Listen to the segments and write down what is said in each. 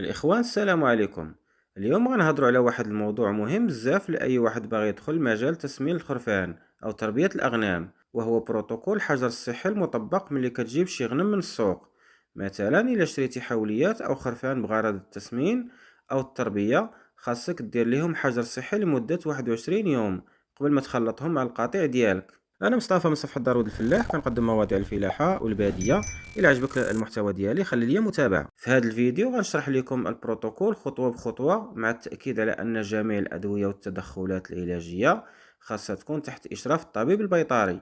الإخوان السلام عليكم. اليوم غنهضروا على واحد الموضوع مهم بزاف لأي واحد باغي يدخل مجال تسمين الخرفان أو تربية الأغنام، وهو بروتوكول الحجر الصحي المطبق ملي كتجيب شي غنم من السوق. مثلا إلا شريتي حوليات أو خرفان بغرض التسمين أو التربية، خاصك دير ليهم حجر صحي لمدة 21 يوم قبل ما تخلطهم مع القطيع ديالك. أنا مصطفى من صفحة داروود الفلاح، كنقدم مواضيع الفلاحة والبادية. إلا عجبك المحتوى ديالي خلي لي متابعة. في هذا الفيديو غنشرح لكم البروتوكول خطوة بخطوة، مع التأكيد على أن جميع الأدوية والتدخلات العلاجية خاصها تكون تحت إشراف الطبيب البيطري.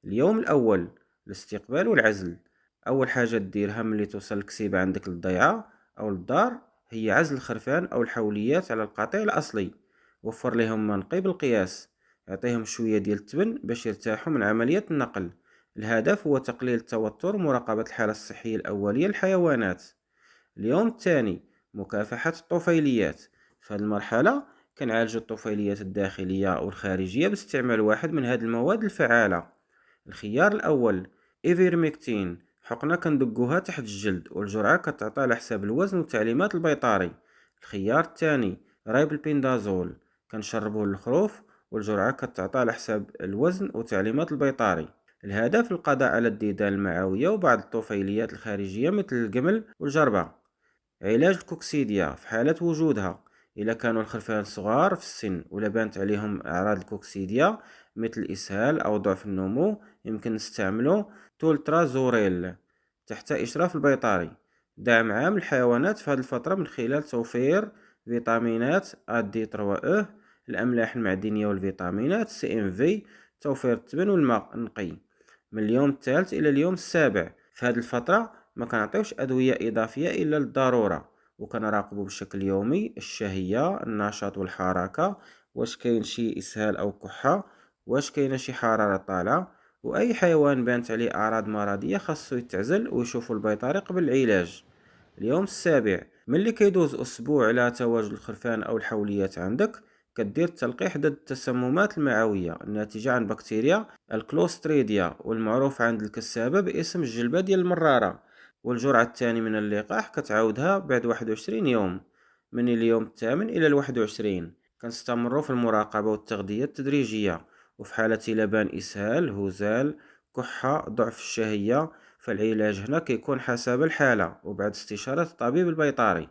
اليوم الأول: الاستقبال والعزل. أول حاجة ديرها ملي توصل الكسيبة عندك للضيعة أو للدار هي عزل الخرفان أو الحوليات على القطيع الأصلي. وفر لهم منقي بالقياس، اعطيهم شوية ديال التبن باش يرتاحوا من عملية النقل. الهدف هو تقليل التوتر ومراقبة الحالة الصحية الأولية للحيوانات. اليوم الثاني: مكافحة الطفيليات. في هذه المرحلة كنعالج الطفيليات الداخلية والخارجية باستعمال واحد من هذه المواد الفعالة. الخيار الأول: إيفيرمكتين، حقنة كندقوها تحت الجلد، والجرعة كتعطى على حساب الوزن وتعليمات البيطري. الخيار الثاني: رايبلبيندازول، كنشربوه للخروف، والجرعة كتعطى على حساب الوزن وتعليمات البيطري. الهدف القضاء على الديدان المعوية وبعض الطفيليات الخارجية مثل الجمل والجربة. علاج الكوكسيديا في حالة وجودها: إذا كانوا الخرفان صغار في السن ولا بانت عليهم أعراض الكوكسيديا مثل الإسهال أو ضعف النمو، يمكن نستعملوا تولترازوريل تحت إشراف البيطري. دعم عام الحيوانات في هذه الفترة من خلال توفير فيتامينات دي 3 الأملاح المعدنية والفيتامينات CMV، توفير التبن والماء النقي. من اليوم الثالث إلى اليوم السابع في هذه الفترة ما كنعطيوش أدوية إضافية إلا للضرورة، وكنراقبو بشكل يومي الشهية، النشاط والحركة، واش كاين شي إسهال أو كحة، واش كاينة شي حرارة طالعة. وأي حيوان بانت عليه أعراض مرضية خاصو يتعزل ويشوفو البيطري قبل العلاج. اليوم السابع: ملي كيدوز أسبوع على تواجد الخرفان أو الحوليات عندك، كدير التلقيح ضد التسممات المعوية الناتجة عن بكتيريا الكلوستريديا، والمعروف عند الكسابة باسم الجلبة ديال المرارة. والجرعة الثانية من اللقاح كتعاودها بعد 21 يوم، من اليوم الثامن إلى 21. كنستمروا في المراقبة والتغذية التدريجية، وفي حالة لبان إسهال، هزال، كحة، ضعف الشهية، فالعلاج هنا كيكون حسب الحالة وبعد استشارة الطبيب البيطري.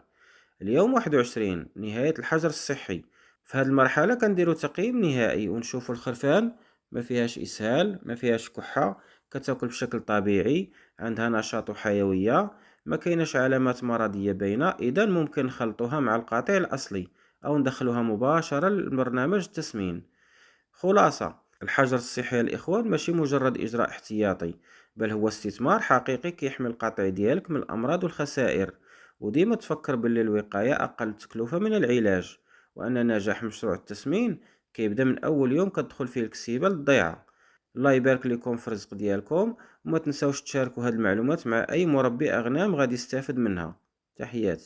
اليوم 21: نهاية الحجر الصحي. في هذه المرحلة كنديرو تقييم نهائي ونشوفو الخرفان ما فيهاش إسهال، ما فيهاش كحة، كتاكل بشكل طبيعي، عندها نشاط وحيوية، ما كايناش علامات مرضية باينة. إذا ممكن نخلطوها مع القطيع الأصلي أو ندخلوها مباشرة لبرنامج التسمين. خلاصة: الحجر الصحي الإخوان ماشي مجرد إجراء احتياطي، بل هو استثمار حقيقي كيحمي القطع ديالك من الأمراض والخسائر. وديما تفكر باللي الوقاية أقل تكلفة من العلاج، وأن نجاح مشروع التسمين كيبدا من أول يوم كتدخل فيه الكسيبة للضيعة. الله يبارك لكم في الرزق ديالكم، وما تنساوش تشاركوا هاد المعلومات مع أي مربي أغنام غادي يستافد منها. تحياتي.